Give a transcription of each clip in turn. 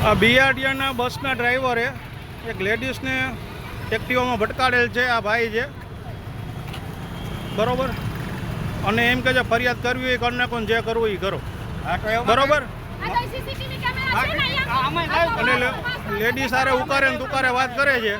આ બિયાડિયાના બસના ડ્રાઈવરે એક લેડીઝને એક્ટિવામાં ભટકાડેલ છે. આ ભાઈ છે બરોબર, અને એમ કે છે ફરિયાદ કરવી હોય કરી નાખો, જે કરવું એ કરો બરોબર. અને લેડીઝ સારે ઉકારે ને તુકારે વાત કરે છે.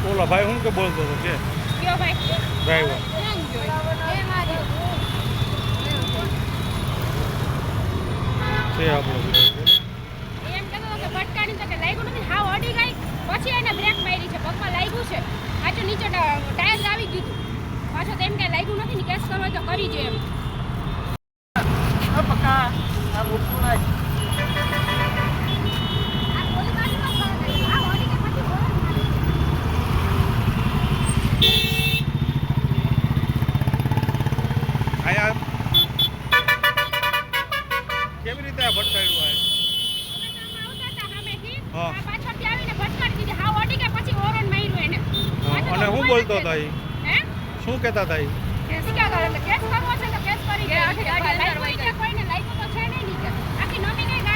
બોલો ભાઈ, હું કે બોલતો હતો કે ડ્રાઈવર છે આપણો એમ કહેતો કે ભટકાણી તો કે લાગ્યું નથી, હાવ અડી ગઈ, પછી એને બ્રેક મારી છે, પગમાં લાગ્યું છે, પાછું નીચે ટાયર આવી ગયું, પાછો તો એમ કે લાગ્યું નથી ને કેસ કરવો તો કરી દે એમ. કેવી રીતે આ ભટકાયું? હા, પાછળથી આવીને ભટકાડી દીધી, હાવ અડી ગઈ, પછી ઓરન માર્યું એને. અને હું બોલતો હતા એ શું કહેતા હતા? કેસ કરવો છે તો કેસ કરી દે. આખી ગાડી અંદર વહી જાય, કોઈને લાગ્યું તો છે નહીં, આખી નમી ગઈ.